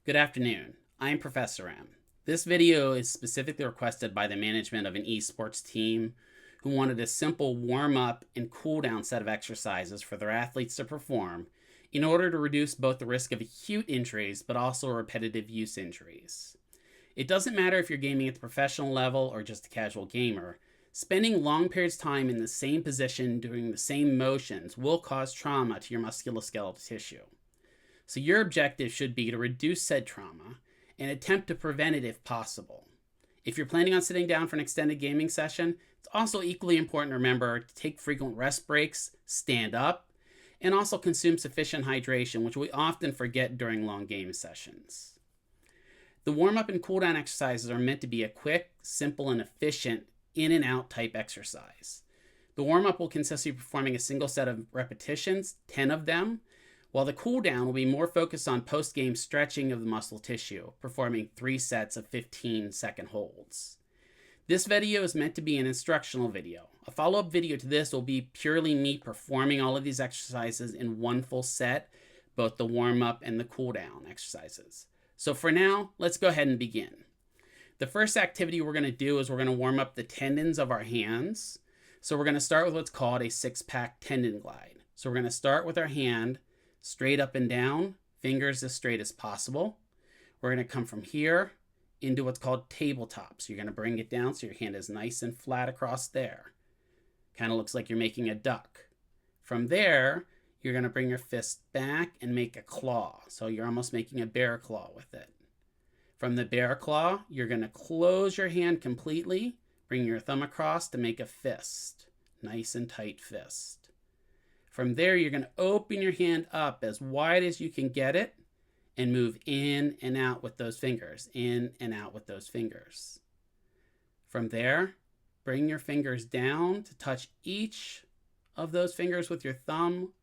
Good afternoon. I'm Professor M. This video is specifically requested by the management of an esports team who wanted a simple warm-up and cool-down set of exercises for their athletes to perform in order to reduce both the risk of acute injuries but also repetitive use injuries. It doesn't matter if you're gaming at the professional level or just a casual gamer, spending long periods of time in the same position doing the same motions will cause trauma to your musculoskeletal tissue. So your objective should be to reduce said trauma and attempt to prevent it if possible. If you're planning on sitting down for an extended gaming session, it's also equally important to remember to take frequent rest breaks, stand up, and also consume sufficient hydration, which we often forget during long game sessions. The warm-up and cool-down exercises are meant to be a quick, simple, and efficient in and out type exercise. The warm-up will consist of performing a single set of repetitions, 10 of them, while the cool down will be more focused on post-game stretching of the muscle tissue, performing 3 sets of 15-second holds. This video is meant to be an instructional video. A follow-up video to this will be purely me performing all of these exercises in one full set, both the warm-up and the cool down exercises. So for now, let's go ahead and begin. The first activity we're going to do is we're going to warm up the tendons of our hands. So we're going to start with what's called a 6-pack tendon glide. So we're going to start with our hand, straight up and down, fingers as straight as possible. We're going to come from here into what's called tabletop. So you're going to bring it down so your hand is nice and flat across there. Kind of looks like you're making a duck. From there, you're going to bring your fist back and make a claw. So you're almost making a bear claw with it. From the bear claw, you're going to close your hand completely, bring your thumb across to make a fist. Nice and tight fist. From there, you're going to open your hand up as wide as you can get it and move in and out with those fingers, in and out with those fingers. From there, bring your fingers down to touch each of those fingers with your thumb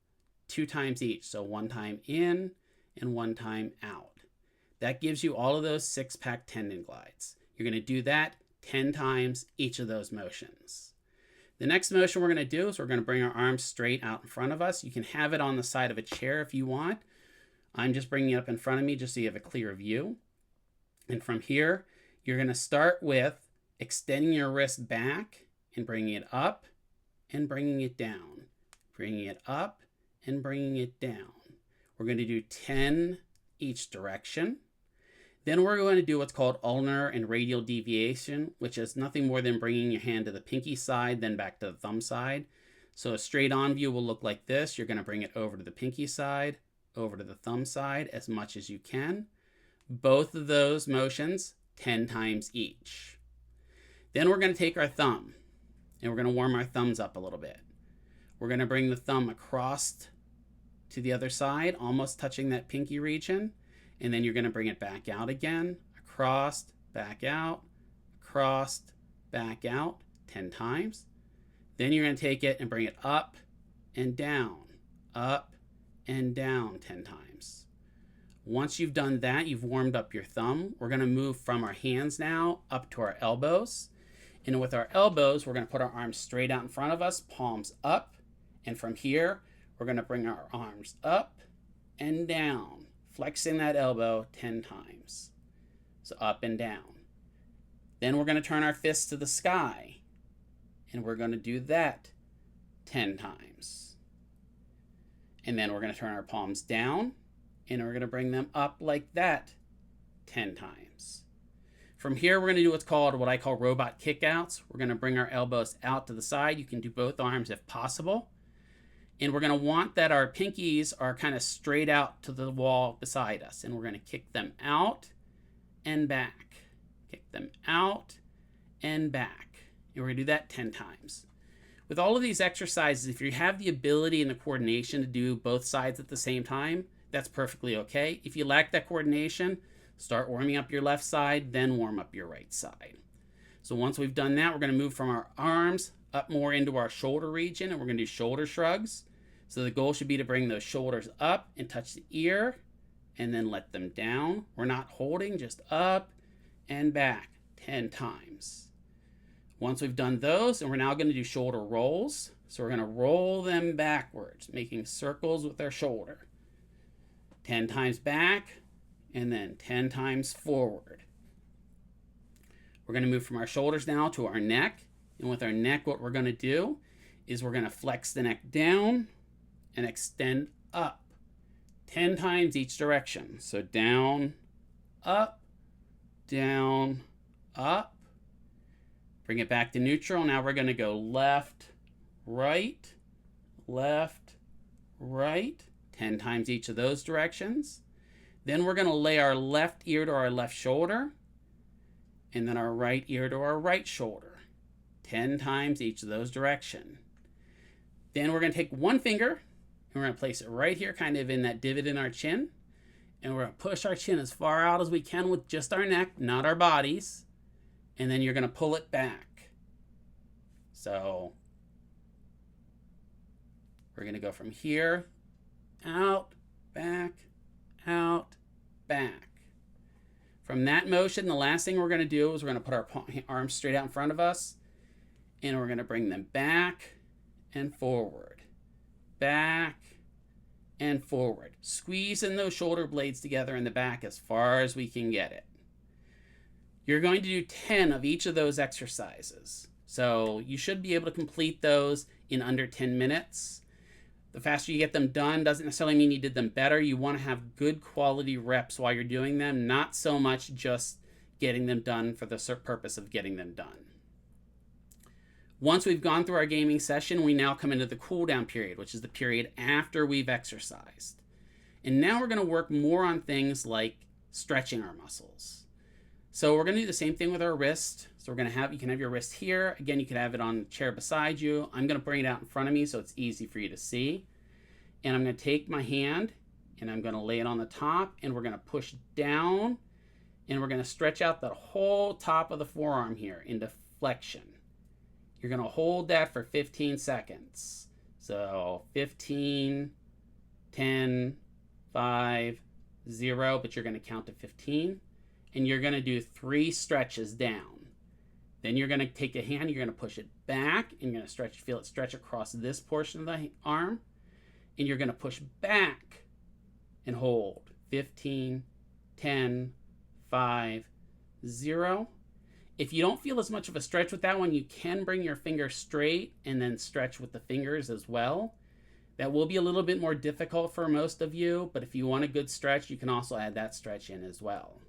2 times each. So 1 time in and 1 time out. That gives you all of those 6-pack tendon glides. You're going to do that 10 times each of those motions. The next motion we're going to do is we're going to bring our arms straight out in front of us. You can have it on the side of a chair if you want. I'm just bringing it up in front of me just so you have a clear view. And from here, you're going to start with extending your wrist back and bringing it up and bringing it down. Bringing it up and bringing it down. We're going to do 10 each direction. Then we're going to do what's called ulnar and radial deviation, which is nothing more than bringing your hand to the pinky side, then back to the thumb side. So a straight on view will look like this. You're going to bring it over to the pinky side, over to the thumb side as much as you can. Both of those motions 10 times each. Then we're going to take our thumb and we're going to warm our thumbs up a little bit. We're going to bring the thumb across to the other side, almost touching that pinky region. And then you're going to bring it back out again, across, back out, 10 times. Then you're going to take it and bring it up and down 10 times. Once you've done that, you've warmed up your thumb. We're going to move from our hands now up to our elbows. And with our elbows, we're going to put our arms straight out in front of us, palms up. And from here, we're going to bring our arms up and down, flexing that elbow 10 times. So up and down. Then we're going to turn our fists to the sky. And we're going to do that 10 times. And then we're going to turn our palms down. And we're going to bring them up like that 10 times. From here, we're going to do what I call robot kickouts. We're going to bring our elbows out to the side. You can do both arms if possible. And we're going to want that our pinkies are kind of straight out to the wall beside us. And we're going to kick them out and back. Kick them out and back. And we're going to do that 10 times. With all of these exercises, if you have the ability and the coordination to do both sides at the same time, that's perfectly okay. If you lack that coordination, start warming up your left side, then warm up your right side. So once we've done that, we're going to move from our arms up more into our shoulder region, and we're going to do shoulder shrugs. So the goal should be to bring those shoulders up and touch the ear and then let them down. We're not holding, just up and back 10 times. Once we've done those, and we're now going to do shoulder rolls. So we're going to roll them backwards, making circles with our shoulder. 10 times back, and then 10 times forward. We're going to move from our shoulders now to our neck. And with our neck, what we're going to do is we're going to flex the neck down and extend up 10 times each direction. So down, up, down, up. Bring it back to neutral. Now we're going to go left, right, 10 times each of those directions. Then we're going to lay our left ear to our left shoulder, and then our right ear to our right shoulder, 10 times each of those directions. Then we're going to take one finger, and we're going to place it right here, kind of in that divot in our chin, and we're going to push our chin as far out as we can with just our neck, not our bodies, and then you're going to pull it back. So we're going to go from here, out, back, out, back. From that motion, the last thing we're going to do is we're going to put our arms straight out in front of us, and we're going to bring them back and forward, back and forward. Squeezing those shoulder blades together in the back as far as we can get it. You're going to do 10 of each of those exercises. So you should be able to complete those in under 10 minutes. The faster you get them done doesn't necessarily mean you did them better. You want to have good quality reps while you're doing them, not so much just getting them done for the purpose of getting them done. Once we've gone through our gaming session, we now come into the cool down period, which is the period after we've exercised. And now we're going to work more on things like stretching our muscles. So we're going to do the same thing with our wrist. So we're going to have, you can have your wrist here. Again, you can have it on the chair beside you. I'm going to bring it out in front of me so it's easy for you to see. And I'm going to take my hand and I'm going to lay it on the top, and we're going to push down, and we're going to stretch out the whole top of the forearm here into flexion. You're going to hold that for 15 seconds. So 15, 10, 5, 0, but you're going to count to 15. And you're going to do 3 stretches down. Then you're going to take a hand, you're going to push it back, and you're going to stretch, feel it stretch across this portion of the arm. And you're going to push back and hold. 15, 10, 5, 0. If you don't feel as much of a stretch with that one, you can bring your finger straight and then stretch with the fingers as well. That will be a little bit more difficult for most of you, but if you want a good stretch, you can also add that stretch in as well.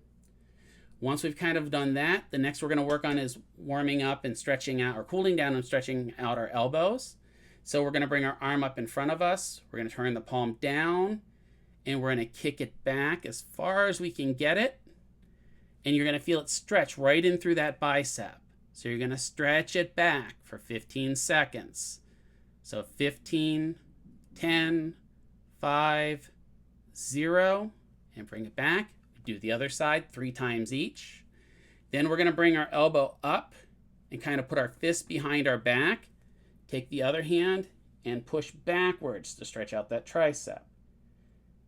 Once we've kind of done that, the next we're going to work on is warming up and stretching out, or cooling down and stretching out our elbows. So we're going to bring our arm up in front of us. We're going to turn the palm down, and we're going to kick it back as far as we can get it. And you're going to feel it stretch right in through that bicep. So you're going to stretch it back for 15 seconds. So 15, 10, 5, 0, and bring it back. Do the other side 3 times each. Then we're going to bring our elbow up and kind of put our fist behind our back. Take the other hand and push backwards to stretch out that tricep.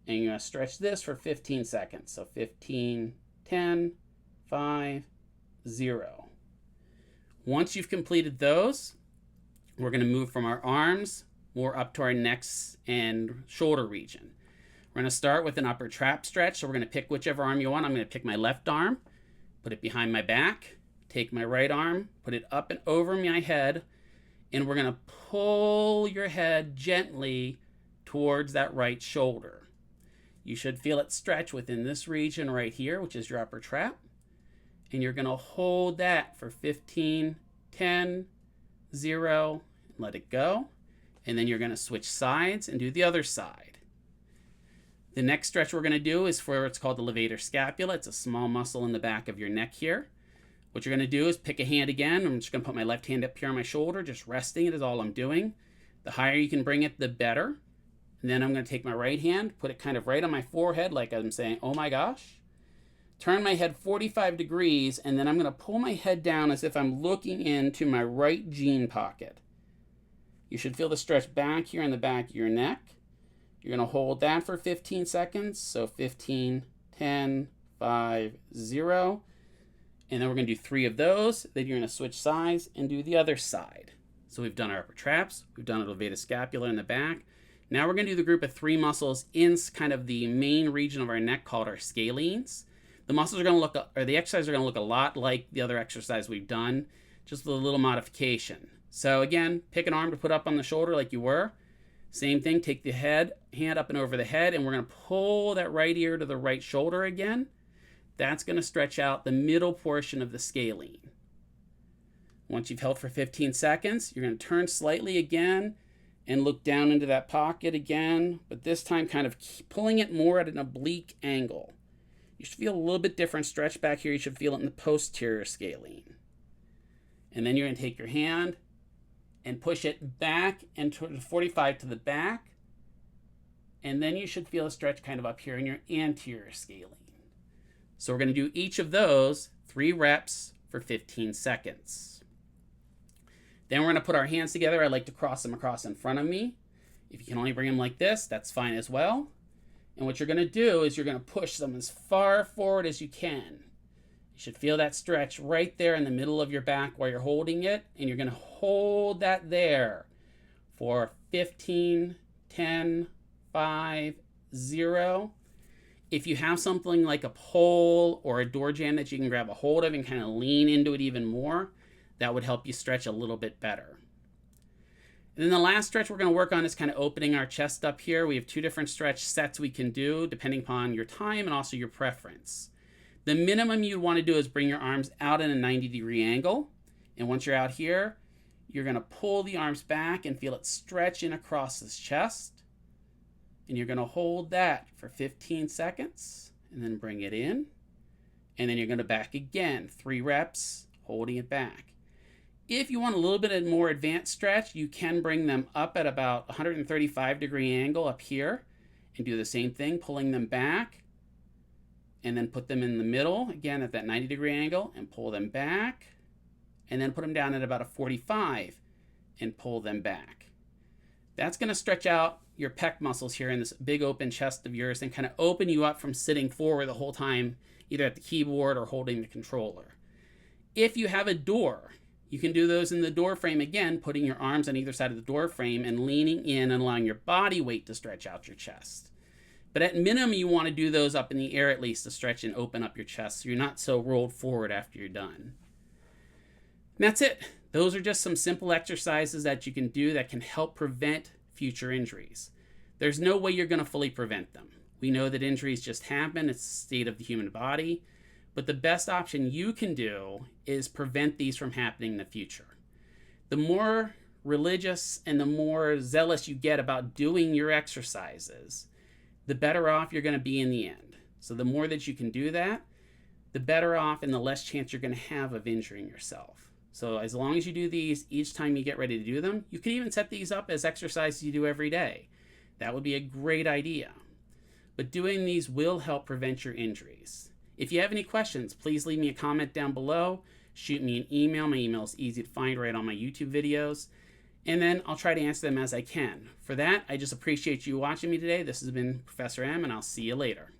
And you're going to stretch this for 15 seconds. So 15, 10, 5, 0. Once you've completed those, we're going to move from our arms more up to our necks and shoulder region. We're going to start with an upper trap stretch. So we're going to pick whichever arm you want. I'm going to pick my left arm, put it behind my back, take my right arm, put it up and over my head, and we're going to pull your head gently towards that right shoulder. You should feel it stretch within this region right here, which is your upper trap. And you're going to hold that for 15, 10, 0, and let it go. And then you're going to switch sides and do the other side. The next stretch we're going to do is for what's called the levator scapula. It's a small muscle in the back of your neck here. What you're going to do is pick a hand again. I'm just going to put my left hand up here on my shoulder, just resting it is all I'm doing. The higher you can bring it, the better. And then I'm going to take my right hand, put it kind of right on my forehead like I'm saying, oh my gosh. Turn my head 45 degrees, and then I'm going to pull my head down as if I'm looking into my right jean pocket. You should feel the stretch back here in the back of your neck. You're going to hold that for 15 seconds. So 15, 10, 5, 0. And then we're going to do 3 of those. Then you're going to switch sides and do the other side. So we've done our upper traps. We've done a levator scapula in the back. Now we're going to do the group of 3 muscles in kind of the main region of our neck called our scalenes. The muscles are going to look, or the exercises are going to look a lot like the other exercise we've done, just with a little modification. So again, pick an arm to put up on the shoulder like you were. Same thing, take the hand up and over the head, and we're going to pull that right ear to the right shoulder again. That's going to stretch out the middle portion of the scalene. Once you've held for 15 seconds, you're going to turn slightly again and look down into that pocket again, but this time kind of pulling it more at an oblique angle. You should feel a little bit different stretch back here. You should feel it in the posterior scalene. And then you're going to take your hand and push it back and toward 45 to the back. And then you should feel a stretch kind of up here in your anterior scalene. So we're going to do each of those 3 reps for 15 seconds. Then we're going to put our hands together. I like to cross them across in front of me. If you can only bring them like this, that's fine as well. And what you're going to do is you're going to push them as far forward as you can. You should feel that stretch right there in the middle of your back while you're holding it. And you're going to hold that there for 15, 10, 5, 0. If you have something like a pole or a door jamb that you can grab a hold of and kind of lean into it even more, that would help you stretch a little bit better. And then the last stretch we're going to work on is kind of opening our chest up here. We have 2 different stretch sets we can do depending upon your time and also your preference. The minimum you'd want to do is bring your arms out in a 90-degree angle. And once you're out here, you're going to pull the arms back and feel it stretch in across this chest. And you're going to hold that for 15 seconds and then bring it in. And then you're going to back again, 3 reps, holding it back. If you want a little bit more advanced stretch, you can bring them up at about 135-degree angle up here and do the same thing, pulling them back and then put them in the middle, again at that 90-degree angle, and pull them back, and then put them down at about a 45 and pull them back. That's going to stretch out your pec muscles here in this big open chest of yours and kind of open you up from sitting forward the whole time, either at the keyboard or holding the controller. If you have a door, you can do those in the door frame again, putting your arms on either side of the door frame and leaning in and allowing your body weight to stretch out your chest. But at minimum, you want to do those up in the air at least to stretch and open up your chest so you're not so rolled forward after you're done. And that's it. Those are just some simple exercises that you can do that can help prevent future injuries. There's no way you're going to fully prevent them. We know that injuries just happen. It's the state of the human body. But the best option you can do is prevent these from happening in the future. The more religious and the more zealous you get about doing your exercises, the better off you're going to be in the end. So the more that you can do that, the better off and the less chance you're going to have of injuring yourself. So as long as you do these each time you get ready to do them, you can even set these up as exercises you do every day. That would be a great idea. But doing these will help prevent your injuries. If you have any questions, please leave me a comment down below. Shoot me an email. My email is easy to find right on my YouTube videos. And then I'll try to answer them as I can. For that, I just appreciate you watching me today. This has been Professor M, and I'll see you later.